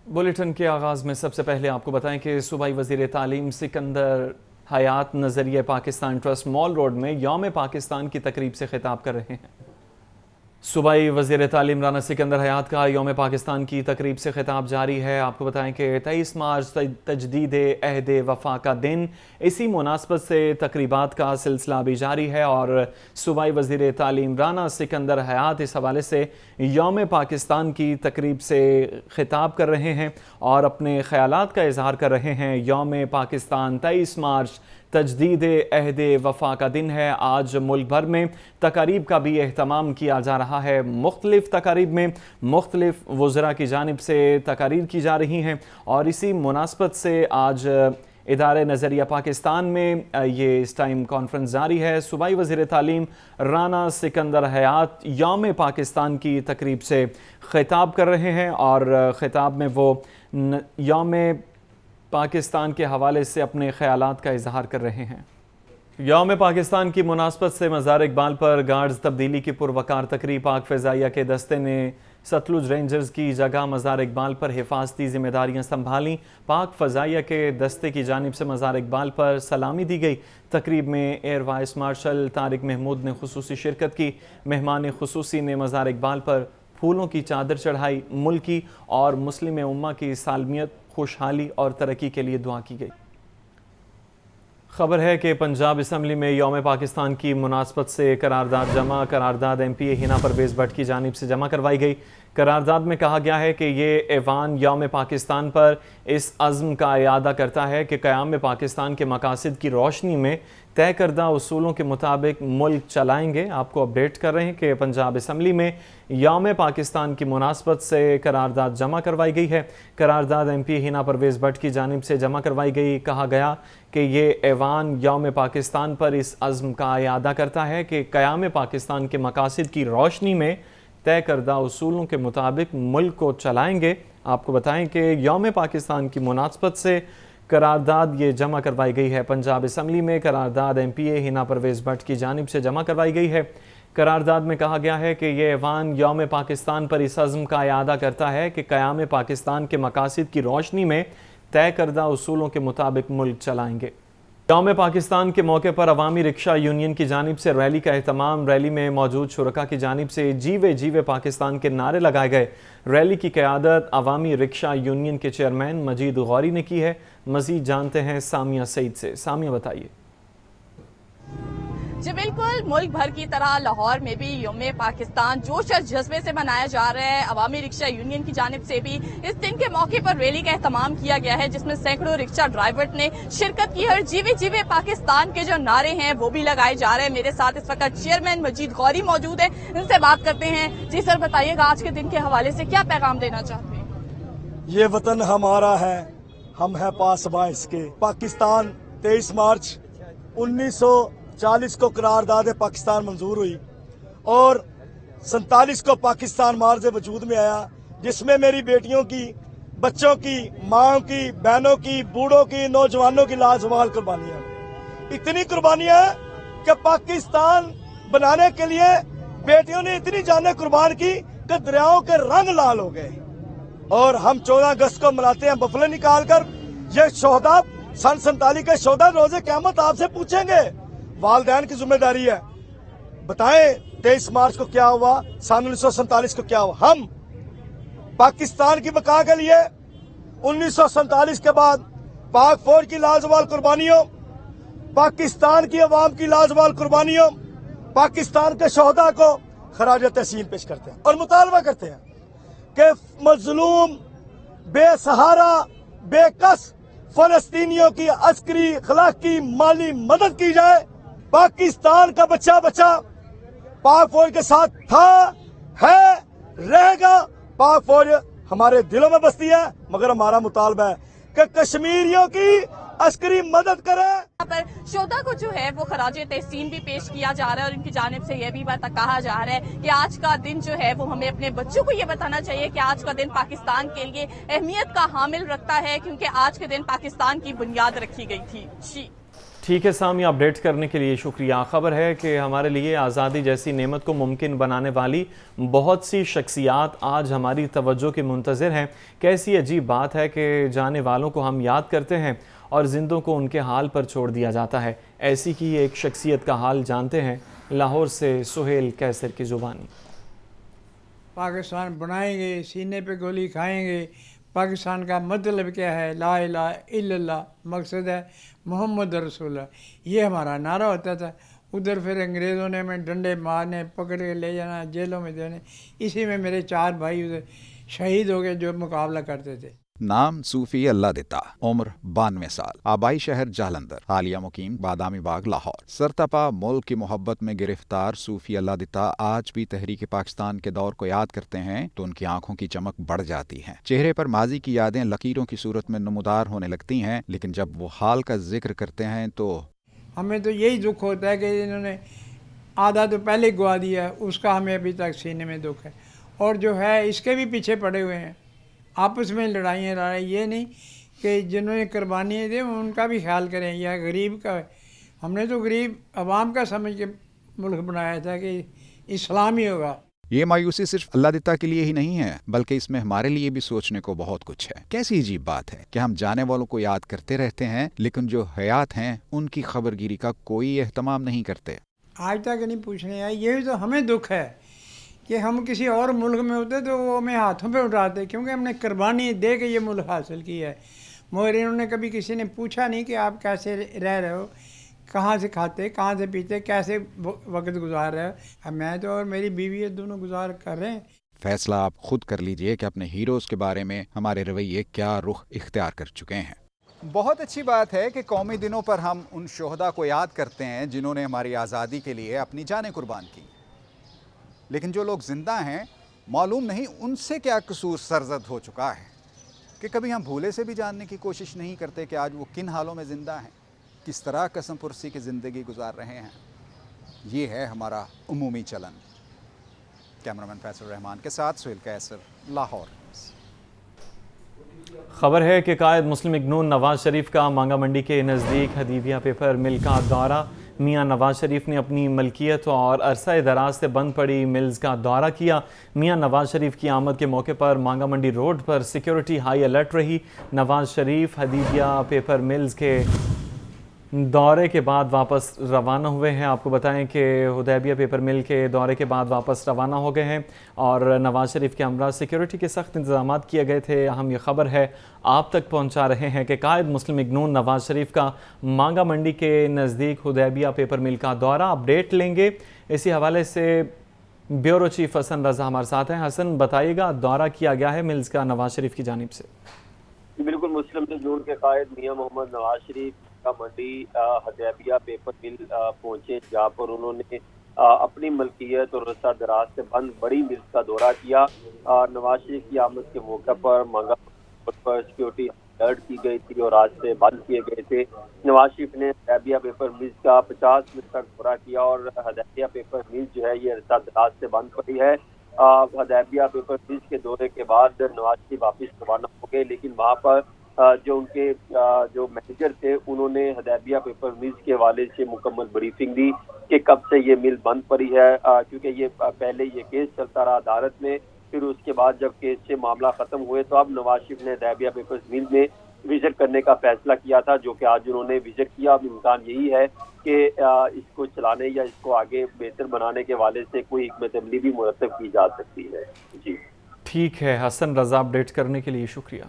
Bulletin के आगाज़ में सबसे पहले आपको बताएं कि सूबाई वज़ीर तालीम सिकंदर हयात नज़रिया पाकिस्तान ट्रस्ट मॉल रोड में यौम पाकिस्तान की तकरीब से खिताब कर रहे हैं। सूबाई वज़ीर तालीम राना सिकंदर हयात का यौम पाकिस्तान की तकरीब से खिताब जारी है। आपको बताएं कि 23 मार्च तजदीद अहद वफ़ा का दिन, इसी मुनासबत से तकरीबात का सिलसिला भी जारी है और सूबाई वज़ीर तालीम राना सिकंदर हयात इस हवाले से यौम पाकिस्तान की तकरीब से खिताब कर रहे हैं और अपने ख़यालात का इजहार कर रहे हैं। यौम पाकिस्तान 23 मार्च तजदीद अहद वफ़ा का दिन है। आज मुल्क भर में तकारीब का भी एहतमाम किया जा रहा है। मुख्तलिफ़ तकारीब में मुख्तलिफ़ वज़रा की जानिब से तकारीर की जा रही हैं और इसी मुनासबत से आज इदारे नज़रिया पाकिस्तान में ये इस टाइम कॉन्फ्रेंस जारी है। सूबाई वज़ीर तालीम राना सिकंदर हयात यौम पाकिस्तान की तकरीब से खिताब कर रहे हैं और ख़िताब में वो यौम पाकिस्तान के हवाले से अपने ख़यालात का इजहार कर रहे हैं। यौम पाकिस्तान की मुनासबत से मज़ार इकबाल पर गार्ड्स तब्दीली की पुरवकार तकरीब। पाक फ़िज़ाइया के दस्ते ने सतलुज रेंजर्स की जगह मज़ार इकबाल पर हिफाजती ज़िम्मेदारियाँ संभालीं। पाक फ़िज़ाइया के दस्ते की जानिब से मज़ार इकबाल पर सलामी दी गई। तकरीब में air vice marshal Tariq Mahmood ने खुसूसी शिरकत की। मेहमान खुसूसी ने मज़ार इकबाल पर फूलों की चादर चढ़ाई। मुल्की और मुस्लिम उम्मा की सालमियत, खुशहाली और तरक्की के लिए दुआ की गई। खबर है कि पंजाब असम्बली में यौम पाकिस्तान की मुनासबत से करारदाद MP हिना परवेज़ भट्ट की जानिब से जमा करवाई गई। करारदाद में कहा गया है कि ये ऐवान यौम पाकिस्तान पर इस अज़्म का इरादा करता है कि क़याम पाकिस्तान के मकासद की रोशनी में तय करदा उसूलों के मुताबिक मुल्क चलाएंगे। आपको अपडेट कर रहे हैं कि पंजाब असम्बली में यौम पाकिस्तान की मुनासबत से करारदाद जमा करवाई गई है। करारदाद MP हिना परवेज़ भट्ट की जानिब से जमा करवाई गई। कहा गया कि ये ऐवान यौम पाकिस्तान पर इस अज़्म का इरादा करता है कि क़याम पाकिस्तान के मकासद की रोशनी में तय करदा उसूलों के मुताबिक मुल्क को चलाएंगे। आपको बताएं कि यौम पाकिस्तान की मुनासबत से करारदाद ये जमा करवाई गई है। पंजाब असम्बली में करारदाद MPA हिना परवेज़ भट्ट की जानिब से जमा करवाई गई है। करारदाद में कहा गया है कि ये ऐवान यौम पाकिस्तान पर इस अज़्म का इरादा करता है कि क़याम पाकिस्तान के मकासद की रोशनी में तय करदा उसूलों के मुताबिक मुल्क चलाएंगे। यौम पाकिस्तान के मौके पर अवामी रिक्शा यूनियन की जानिब से रैली का एहतमाम। रैली में मौजूद शुरका की जानिब से जीवे जीवे पाकिस्तान के नारे लगाए गए। रैली की क़यादत अवामी रिक्शा यूनियन के चेयरमैन मजीद गौरी ने की है। मजीद जानते हैं सामिया सईद से। सामिया बताइए। जी बिल्कुल, मुल्क भर की तरह लाहौर में भी यौम पाकिस्तान जोश और जज्बे से मनाया जा रहा है। अवामी रिक्शा यूनियन की जानिब से भी इस दिन के मौके पर रैली का एहतमाम किया गया है, जिसमें सैकड़ों रिक्शा ड्राइवर ने शिरकत की है और जीवे जीवे पाकिस्तान के जो नारे हैं वो भी लगाए जा रहे हैं। मेरे साथ इस वक्त चेयरमैन मजीद गौरी मौजूद है, इनसे बात करते हैं। जी सर, बताइएगा आज के दिन के हवाले से क्या पैगाम देना चाहते हैं? ये वतन हमारा है, हम है पासबां इसके। पाकिस्तान 23 मार्च 1940 को करारदाद पाकिस्तान मंजूर हुई और 47 को पाकिस्तान मार्ज वजूद में आया, जिसमें मेरी बेटियों की, बच्चों की, माओ की, बहनों की, बूढ़ों की, नौजवानों की लाजवाल कुर्बानियां। इतनी कुर्बानियां कि पाकिस्तान बनाने के लिए बेटियों ने इतनी जानें कुर्बान की कि दरियाओं के रंग लाल हो गए। और हम 14 अगस्त को मनाते हैं बफले निकालकर। ये शोहदा सन 47 के शोहदा रोजे क़यामत आपसे पूछेंगे। वालिदैन की जिम्मेदारी है, बताएं 23 मार्च को क्या हुआ, सन 1947 को क्या हुआ। हम पाकिस्तान की बका के लिए 1947 के बाद पाक फौज की लाजवाल कुर्बानियों, पाकिस्तान की अवाम की लाजवाल कुर्बानियों, पाकिस्तान के शोहदा को खराज तहसीन पेश करते हैं और मुतालबा करते हैं कि मजलूम, बेसहारा, बेकस फलस्तीनियों की अस्करी, अखलाकी, माली मदद की जाए। पाकिस्तान का बच्चा बच्चा पाक फौज के साथ था, है, रहेगा। पाक फौज हमारे दिलों में बसती है, मगर हमारा मुतालबा है कि कश्मीरियों की अस्करी मदद करे। यहाँ पर शोधा को जो है वो खराज तहसीन भी पेश किया जा रहा है और इनकी जानिब से यह भी बात कहा जा रहा है कि आज का दिन जो है वो हमें अपने बच्चों को ये बताना चाहिए कि आज का दिन पाकिस्तान के लिए अहमियत का हामिल रखता है, क्योंकि आज के दिन पाकिस्तान की बुनियाद रखी गई थी। जी ٹھیک ہے سامی، اپڈیٹ کرنے کے لیے شکریہ۔ خبر ہے کہ ہمارے لیے آزادی جیسی نعمت کو ممکن بنانے والی بہت سی شخصیات آج ہماری توجہ کے منتظر ہیں۔ کیسی عجیب بات ہے کہ جانے والوں کو ہم یاد کرتے ہیں اور زندوں کو ان کے حال پر چھوڑ دیا جاتا ہے۔ ایسی کی ایک شخصیت کا حال جانتے ہیں، لاہور سے سہیل کیسر کی زبانی۔ پاکستان بنائیں گے، سینے پہ گولی کھائیں گے۔ پاکستان کا مطلب کیا ہے؟ لا الہ الا اللہ، مقصد ہے محمد رسول اللہ۔ یہ ہمارا نعرہ ہوتا تھا۔ ادھر پھر انگریزوں نے ہمیں ڈنڈے مارنے، پکڑ کے لے جانا، جیلوں میں دینے۔ اسی میں میرے 4 بھائی ادھر شہید ہو گئے جو مقابلہ کرتے تھے۔ نام صوفی اللہ دتا، عمر 92 سال، آبائی شہر جالندھر، حالیہ مقیم بادامی باغ لاہور۔ سرتپا ملک کی محبت میں گرفتار صوفی اللہ دتا آج بھی تحریک پاکستان کے دور کو یاد کرتے ہیں تو ان کی آنکھوں کی چمک بڑھ جاتی ہے۔ چہرے پر ماضی کی یادیں لکیروں کی صورت میں نمودار ہونے لگتی ہیں، لیکن جب وہ حال کا ذکر کرتے ہیں تو ہمیں تو یہی دکھ ہوتا ہے کہ انہوں نے آدھا تو پہلے گوا دیا، اس کا ہمیں ابھی تک سینے میں دکھ ہے، اور جو ہے اس کے بھی پیچھے پڑے ہوئے ہیں۔ آپس میں لڑائیاں یہ نہیں کہ جنہوں نے قربانیاں دیں ان کا بھی خیال کریں یا غریب کا۔ ہم نے تو غریب عوام کا سمجھ کے ملک بنایا تھا کہ اسلام ہی ہوگا۔ یہ مایوسی صرف اللہ دتا کے لیے ہی نہیں ہے، بلکہ اس میں ہمارے لیے بھی سوچنے کو بہت کچھ ہے۔ کیسی عجیب بات ہے کہ ہم جانے والوں کو یاد کرتے رہتے ہیں، لیکن جو حیات ہیں ان کی خبرگیری کا کوئی اہتمام نہیں کرتے۔ آج تک نہیں پوچھنے آئے۔ یہ تو ہمیں دکھ ہے کہ ہم کسی اور ملک میں ہوتے تو وہ ہمیں ہاتھوں پہ اٹھاتے، کیونکہ ہم نے قربانی دے کے یہ ملک حاصل کیا ہے، مگر انہوں نے کبھی کسی نے پوچھا نہیں کہ آپ کیسے رہ رہے ہو، کہاں سے کھاتے، کہاں سے پیتے، کیسے وقت گزار رہے ہو۔ میں تو اور میری بیوی دونوں گزار کر رہے ہیں۔ فیصلہ آپ خود کر لیجئے کہ اپنے ہیروز کے بارے میں ہمارے رویے کیا رخ اختیار کر چکے ہیں۔ بہت اچھی بات ہے کہ قومی دنوں پر ہم ان شہداء کو یاد کرتے ہیں جنہوں نے ہماری آزادی کے لیے اپنی جانیں قربان کی، لیکن جو لوگ زندہ ہیں معلوم نہیں ان سے کیا قصور سرزد ہو چکا ہے کہ کبھی ہم بھولے سے بھی جاننے کی کوشش نہیں کرتے کہ آج وہ کن حالوں میں زندہ ہیں، کس طرح قسم پرسی کی زندگی گزار رہے ہیں۔ یہ ہے ہمارا عمومی چلن۔ کیمرامین فیصل رحمان کے ساتھ سہیل کیسر، لاہور۔ خبر ہے کہ قائد مسلم لیگ نون نواز شریف کا مانگا منڈی کے نزدیک حدیبیہ پیپر مل کا دورہ۔ میاں نواز شریف نے اپنی ملکیت اور عرصہ دراز سے بند پڑی ملز کا دورہ کیا۔ میاں نواز شریف کی آمد کے موقع پر مانگا منڈی روڈ پر سیکیورٹی ہائی الرٹ رہی۔ نواز شریف حدیبیہ پیپر ملز کے دورے کے بعد واپس روانہ ہوئے ہیں۔ آپ کو بتائیں کہ حدیبیہ پیپر مل کے دورے کے بعد واپس روانہ ہو گئے ہیں اور نواز شریف کے ہمراہ سیکیورٹی کے سخت انتظامات کیے گئے تھے۔ ہم یہ خبر ہے آپ تک پہنچا رہے ہیں کہ قائد مسلم لیگ نون نواز شریف کا مانگا منڈی کے نزدیک حدیبیہ پیپر مل کا دورہ۔ اپڈیٹ لیں گے اسی حوالے سے، بیورو چیف حسن رضا ہمارے ساتھ ہیں۔ حسن بتائیے گا، دورہ کیا گیا ہے ملز کا نواز شریف کی جانب سے؟ بالکل، مسلم لیگ نون کے قائد میاں محمد نواز شریف کا منڈی حدیبیہ پیپر مل پہنچے، جہاں پر انہوں نے اپنی ملکیت اور عرصہ دراز سے بند بڑی ملز کا دورہ کیا۔ نواز شریف کی آمد کے موقع پر مانگا پر سیکیورٹی الرٹ کی گئی تھی اور راستے بند کیے گئے تھے۔ نواز شریف نے حدیبیہ پیپر ملز کا 50 منٹ تک دورہ کیا اور حدیبیہ پیپر ملز جو ہے یہ عرصہ دراز سے بند پڑی ہے۔ حدیبیہ پیپر ملز کے دورے کے بعد نواز شریف واپس روانہ ہو گئے، لیکن وہاں پر جو ان کے جو مینیجر تھے انہوں نے حدیبیہ پیپر ملز کے حوالے سے مکمل بریفنگ دی کہ کب سے یہ مل بند پڑی ہے، کیونکہ یہ پہلے یہ کیس چلتا رہا عدالت میں، پھر اس کے بعد جب کیس سے معاملہ ختم ہوئے تو اب نواز شریف نے حدیبیہ پیپر مل میں وزٹ کرنے کا فیصلہ کیا تھا، جو کہ آج انہوں نے وزٹ کیا۔ اب امکان یہی ہے کہ اس کو چلانے یا اس کو آگے بہتر بنانے کے حوالے سے کوئی حکمت عملی بھی مرتب کی جا سکتی ہے۔ جی ٹھیک ہے حسن رضا، اپڈیٹ کرنے کے لیے شکریہ۔